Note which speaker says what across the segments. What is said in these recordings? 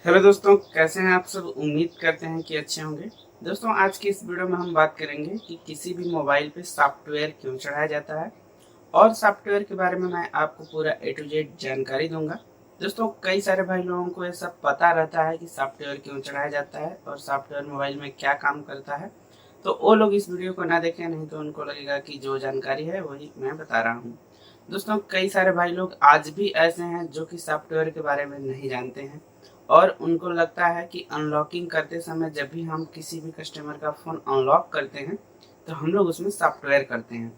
Speaker 1: Hello दोस्तों, कैसे हैं आप सब। उम्मीद करते हैं कि अच्छे होंगे। दोस्तों, आज की इस वीडियो में हम बात करेंगे कि किसी भी मोबाइल पे सॉफ्टवेयर क्यों चढ़ाया जाता है और सॉफ्टवेयर के बारे में मैं आपको पूरा ए टू जेड जानकारी दूंगा। दोस्तों, कई सारे भाई लोगों को ये सब पता रहता है कि सॉफ्टवेयर क्यों चढ़ाया जाता है और सॉफ्टवेयर मोबाइल में क्या काम करता है, तो वो लोग इस वीडियो को ना देखें, नहीं तो उनको लगेगा कि जो जानकारी है वही मैं बता रहा हूँ। दोस्तों, कई सारे भाई लोग आज भी ऐसे हैं जो कि सॉफ्टवेयर के बारे में नहीं जानते हैं और उनको लगता है कि अनलॉकिंग करते समय जब भी हम किसी भी कस्टमर का फ़ोन अनलॉक करते हैं तो हम लोग उसमें सॉफ्टवेयर करते हैं।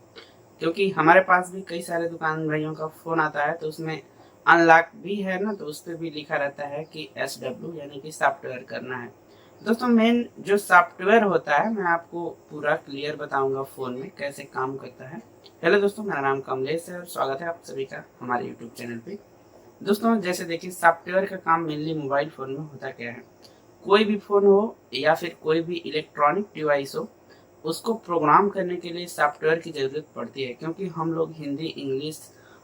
Speaker 1: क्योंकि हमारे पास भी कई सारे दुकान भाइयों का फ़ोन आता है तो उसमें अनलॉक भी है ना, तो उस पर भी लिखा रहता है कि SW यानी कि सॉफ्टवेयर करना है। दोस्तों, मेन जो सॉफ्टवेयर होता है मैं आपको पूरा क्लियर बताऊंगा फ़ोन में कैसे काम करता है। हेलो दोस्तों, मेरा नाम कमलेश है और स्वागत है आप सभी का हमारे यूट्यूब चैनल पे। दोस्तों, जैसे देखिए, सॉफ्टवेयर का काम मेनली मोबाइल फ़ोन में होता क्या है। कोई भी फ़ोन हो या फिर कोई भी इलेक्ट्रॉनिक डिवाइस हो, उसको प्रोग्राम करने के लिए सॉफ्टवेयर की ज़रूरत पड़ती है। क्योंकि हम लोग हिंदी, इंग्लिश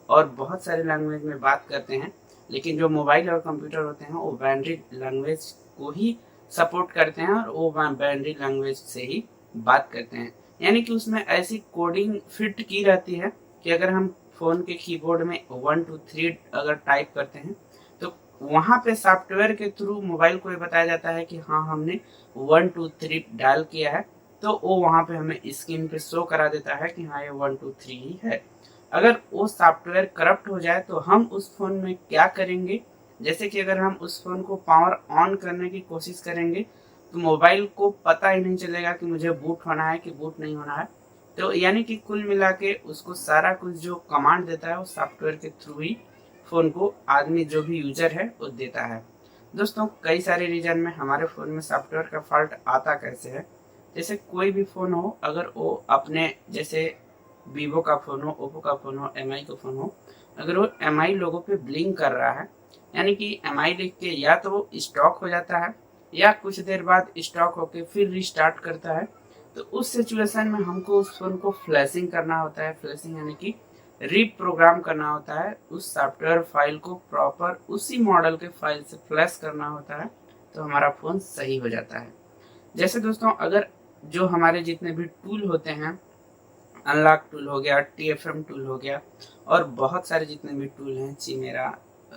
Speaker 1: और बहुत सारे लैंग्वेज में बात करते हैं, लेकिन जो मोबाइल और कंप्यूटर होते हैं वो बाइनरी लैंग्वेज को ही सपोर्ट करते हैं और वो बाइनरी लैंग्वेज से ही बात करते हैं। यानी कि उसमें ऐसी कोडिंग फिट की रहती है कि अगर हम फ़ोन के कीबोर्ड में 1 2 3 अगर टाइप करते हैं तो वहाँ पे सॉफ्टवेयर के थ्रू मोबाइल को ये बताया जाता है कि हाँ, हमने 1 2 3 डायल किया है, तो वो वहाँ पे हमें स्क्रीन पे शो करा देता है कि हाँ, ये 1 2 3 ही है। अगर वो सॉफ्टवेयर करप्ट हो जाए तो हम उस फ़ोन में क्या करेंगे, जैसे कि अगर हम उस फ़ोन को पावर ऑन करने की कोशिश करेंगे तो मोबाइल को पता ही नहीं चलेगा कि मुझे बूट होना है कि बूट नहीं होना है। तो यानी कि कुल मिला के उसको सारा कुछ जो कमांड देता है वो सॉफ्टवेयर के थ्रू ही फ़ोन को आदमी जो भी यूजर है वो देता है। दोस्तों, कई सारे रीजन में हमारे फ़ोन में सॉफ्टवेयर का फॉल्ट आता कैसे है। जैसे कोई भी फ़ोन हो, अगर वो अपने जैसे वीवो का फ़ोन हो, ओप्पो का फ़ोन हो, MI का फ़ोन हो, अगर वो MI लोगों पे ब्लिंक कर रहा है, यानी कि MI लिख के या तो वो स्टॉक हो जाता है या कुछ देर बाद स्टॉक होके फिर रिस्टार्ट करता है। तो उस सिचुएशन में हमको उस फ़ोन को फ्लैशिंग करना होता है। फ्लैशिंग यानी कि रीप्रोग्राम करना होता है, उस सॉफ्टवेयर फाइल को प्रॉपर उसी मॉडल के फाइल से फ्लैश करना होता है, तो हमारा फ़ोन सही हो जाता है। जैसे दोस्तों, अगर जो हमारे जितने भी टूल होते हैं, अनलॉक टूल हो गया, TFM टूल हो गया और बहुत सारे जितने भी टूल हैं, चिमेरा,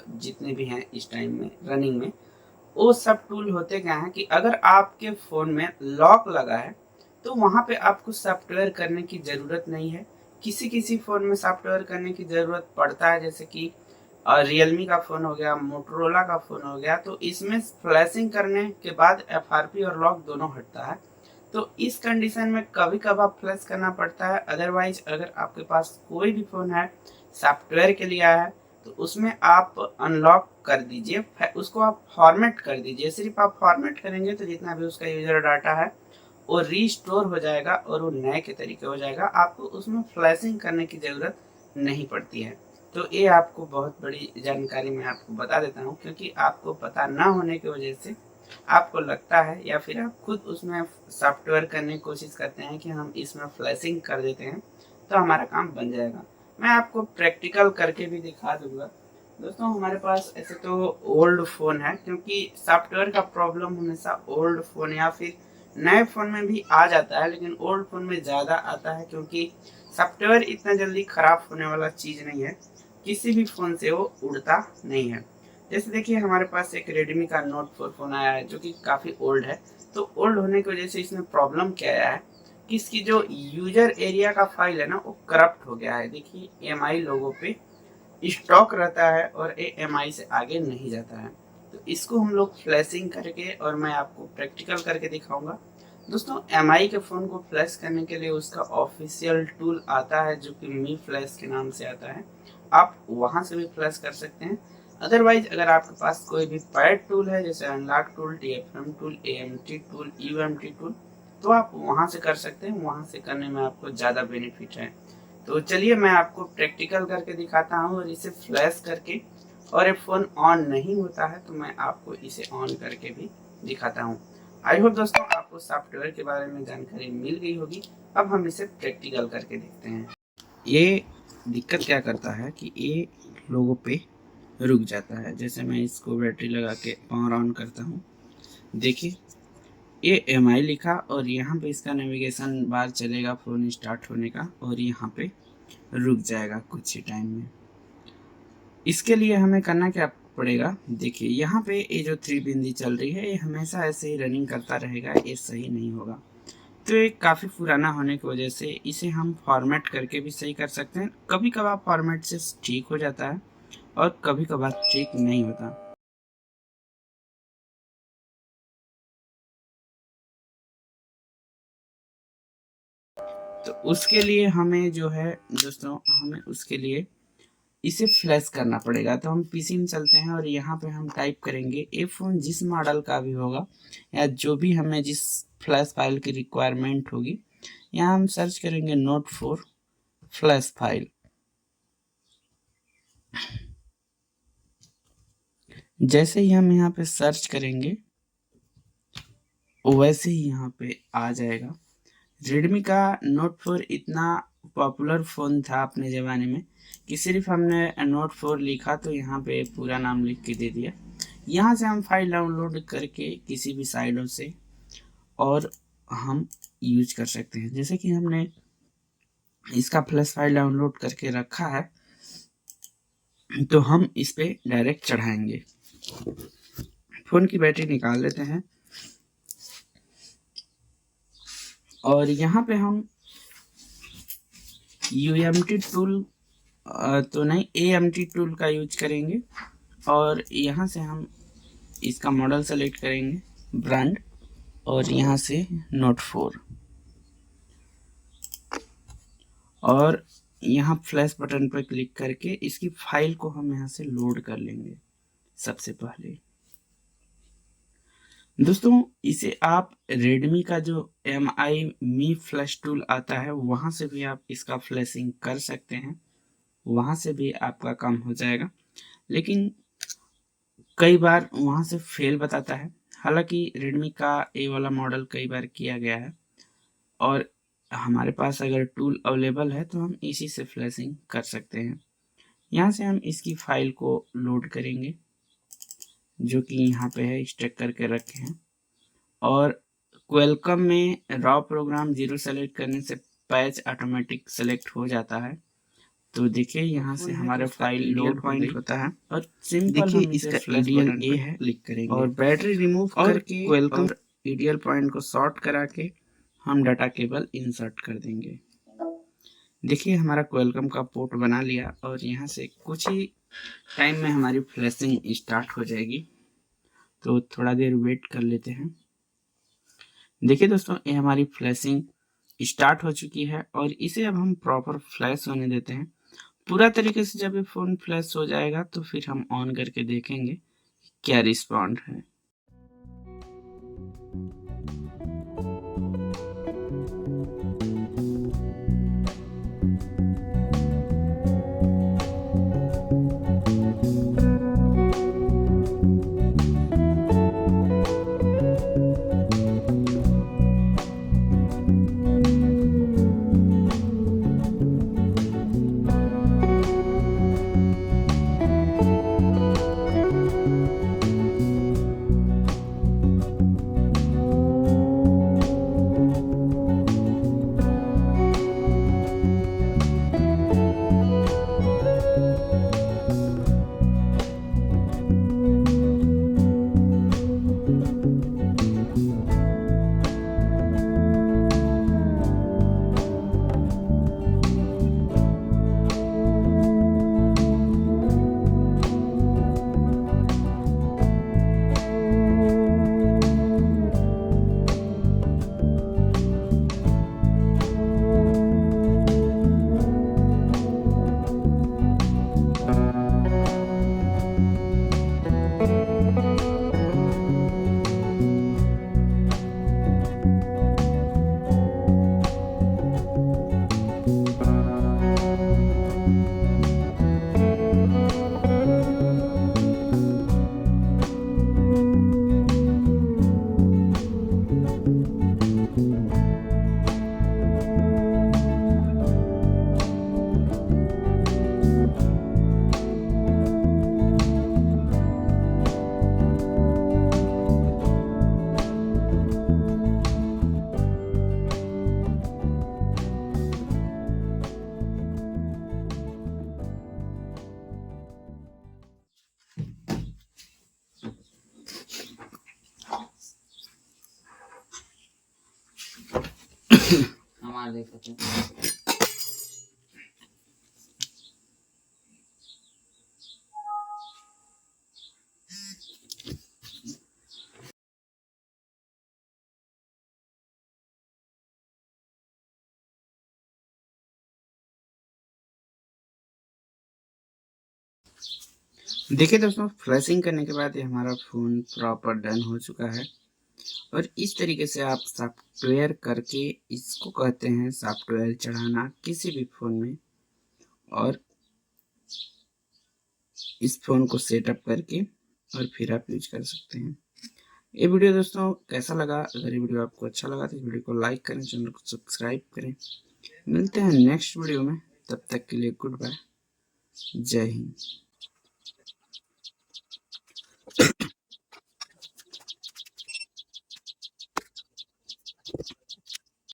Speaker 1: जितने भी हैं इस टाइम में रनिंग में, वो सब टूल होते क्या हैं कि अगर आपके फ़ोन में लॉक लगा है तो वहाँ पे आपको सॉफ्टवेयर करने की ज़रूरत नहीं है। किसी किसी फ़ोन में सॉफ्टवेयर करने की ज़रूरत पड़ता है, जैसे कि रियलमी का फ़ोन हो गया, मोटरोला का फ़ोन हो गया, तो इसमें फ्लैशिंग करने के बाद FRP और लॉक दोनों हटता है। तो इस कंडीशन में कभी कभार फ्लैश करना पड़ता है। अदरवाइज अगर आपके पास कोई भी फ़ोन है, सॉफ्टवेयर के लिए आया है, तो उसमें आप अनलॉक कर दीजिए, उसको आप फॉर्मेट कर दीजिए। सिर्फ आप फॉर्मेट करेंगे तो जितना भी उसका यूज़र डाटा है वो रीस्टोर हो जाएगा और वो नए के तरीके हो जाएगा। आपको उसमें फ्लैशिंग करने की ज़रूरत नहीं पड़ती है। तो ये आपको बहुत बड़ी जानकारी मैं आपको बता देता हूँ, क्योंकि आपको पता ना होने की वजह से आपको लगता है या फिर आप खुद उसमें सॉफ्टवेयर करने की कोशिश करते हैं कि हम इसमें फ्लैशिंग कर देते हैं तो हमारा काम बन जाएगा। मैं आपको प्रैक्टिकल करके भी दिखा दूंगा। दोस्तों, हमारे पास ऐसे तो ओल्ड फ़ोन है, क्योंकि सॉफ्टवेयर का प्रॉब्लम हमेशा ओल्ड फ़ोन या फिर नए फ़ोन में भी आ जाता है, लेकिन ओल्ड फ़ोन में ज़्यादा आता है क्योंकि सॉफ्टवेयर इतना जल्दी ख़राब होने वाला चीज़ नहीं है। किसी भी फ़ोन से वो उड़ता नहीं है। जैसे देखिए, हमारे पास एक रेडमी का नोट 4 फ़ोन आया है जो कि काफ़ी ओल्ड है। तो ओल्ड होने की वजह से इसमें प्रॉब्लम क्या आया है कि इसकी जो यूजर एरिया का फाइल है ना, वो करप्ट हो गया है। देखिए, MI लोगों पे स्टॉक रहता है और ये MI से आगे नहीं जाता है। तो इसको हम लोग फ्लैशिंग करके और मैं आपको प्रैक्टिकल करके दिखाऊंगा। दोस्तों, MI के फ़ोन को फ्लैश करने के लिए उसका ऑफिशियल टूल आता है जो कि मी फ्लैश के नाम से आता है। आप वहाँ से भी फ्लैश कर सकते हैं। अदरवाइज अगर आपके पास कोई भी पैड टूल है, जैसे unlock tool, TFM tool, AMT tool, UMT tool, तो आप वहाँ से कर सकते हैं। वहाँ से करने में आपको ज़्यादा बेनिफिट है। तो चलिए, मैं आपको प्रैक्टिकल करके दिखाता हूँ और इसे फ्लैश करके, और ये फ़ोन ऑन नहीं होता है तो मैं आपको इसे ऑन करके भी दिखाता हूँ। आई होप दोस्तों आपको सॉफ्टवेयर के बारे में जानकारी मिल गई होगी। अब हम इसे प्रैक्टिकल करके देखते हैं। ये दिक्कत क्या करता है कि ये लोगों पे रुक जाता है। जैसे मैं इसको बैटरी लगा के पावर ऑन करता हूँ, देखिए ये MI लिखा और यहाँ पे इसका नेविगेशन बार चलेगा फ़ोन स्टार्ट होने का, और यहाँ पे रुक जाएगा कुछ ही टाइम में। इसके लिए हमें करना क्या पड़ेगा, देखिए यहाँ पे ये जो 3 बिंदी चल रही है ये हमेशा ऐसे ही रनिंग करता रहेगा, ये सही नहीं होगा। तो ये काफ़ी पुराना होने की वजह से इसे हम फॉर्मेट करके भी सही कर सकते हैं। कभी कभार फॉर्मेट से ठीक हो जाता है और कभी कभार ठीक नहीं होता। तो उसके लिए हमें जो है दोस्तों, हमें उसके लिए इसे फ्लैश करना पड़ेगा। तो हम पीसी में चलते हैं और यहाँ पे हम टाइप करेंगे, ये फ़ोन जिस मॉडल का भी होगा या जो भी हमें जिस फ्लैश फाइल की रिक्वायरमेंट होगी, यहाँ हम सर्च करेंगे नोट 4 फ्लैश फाइल। जैसे ही हम यहाँ पे सर्च करेंगे वैसे ही यहाँ पे आ जाएगा। रेडमी का नोट 4 इतना पॉपुलर फ़ोन था अपने ज़माने में कि सिर्फ हमने नोट 4 लिखा तो यहाँ पे पूरा नाम लिख के दे दिया। यहाँ से हम फाइल डाउनलोड करके किसी भी साइटों से और हम यूज कर सकते हैं। जैसे कि हमने इसका फ्लैश फाइल डाउनलोड करके रखा है तो हम इस पे डायरेक्ट चढ़ाएंगे। फ़ोन की बैटरी निकाल लेते हैं और यहाँ पे हम UMT टूल तो नहीं, AMT टूल का यूज करेंगे और यहाँ से हम इसका मॉडल सेलेक्ट करेंगे, ब्रांड, और यहाँ से नोट 4 और यहाँ फ्लैश बटन पर क्लिक करके इसकी फाइल को हम यहाँ से लोड कर लेंगे। सबसे पहले दोस्तों इसे आप रेडमी का जो MI मी फ्लैश टूल आता है वहाँ से भी आप इसका फ्लैशिंग कर सकते हैं, वहाँ से भी आपका काम हो जाएगा। लेकिन कई बार वहाँ से फेल बताता है। हालांकि रेडमी का ये वाला मॉडल कई बार किया गया है और हमारे पास अगर टूल अवेलेबल है तो हम इसी से फ्लैशिंग कर सकते हैं। यहाँ से हम इसकी फाइल को लोड करेंगे जो कि यहाँ पे है, स्टैक करके रखे हैं। और क्वेलकम में रॉ प्रोग्राम 0 सेलेक्ट करने से पैच ऑटोमेटिक सेलेक्ट हो जाता है। तो देखिए यहाँ से हमारा फाइल लोड पॉइंट होता है और सिंपल हम इसका EDL A है क्लिक करेंगे और बैटरी रिमूव करके क्वेलकम EDL पॉइंट को शॉर्ट करा के हम डाटा केबल इंसर्ट कर देंगे। देखिए हमारा क्वेलकम का पोर्ट बना लिया और यहाँ से कुछ ही टाइम में हमारी फ्लैशिंग स्टार्ट हो जाएगी। तो थोड़ा देर वेट कर लेते हैं। देखिए दोस्तों ये हमारी फ्लैशिंग स्टार्ट हो चुकी है और इसे अब हम प्रॉपर फ्लैश होने देते हैं। पूरा तरीके से जब ये फ़ोन फ्लैश हो जाएगा तो फिर हम ऑन करके देखेंगे क्या रिस्पॉन्ड है।
Speaker 2: हमारे देखते हैं।
Speaker 1: देखिए दोस्तों, फ्लैशिंग करने के बाद ये हमारा फ़ोन प्रॉपर डन हो चुका है। और इस तरीके से आप सॉफ्टवेयर करके, इसको कहते हैं सॉफ्टवेयर चढ़ाना किसी भी फ़ोन में, और इस फ़ोन को सेटअप करके और फिर आप यूज कर सकते हैं। ये वीडियो दोस्तों कैसा लगा? अगर ये वीडियो आपको अच्छा लगा तो इस वीडियो को लाइक करें, चैनल को सब्सक्राइब करें। मिलते हैं नेक्स्ट वीडियो में, तब तक के लिए गुड बाय, जय हिंद।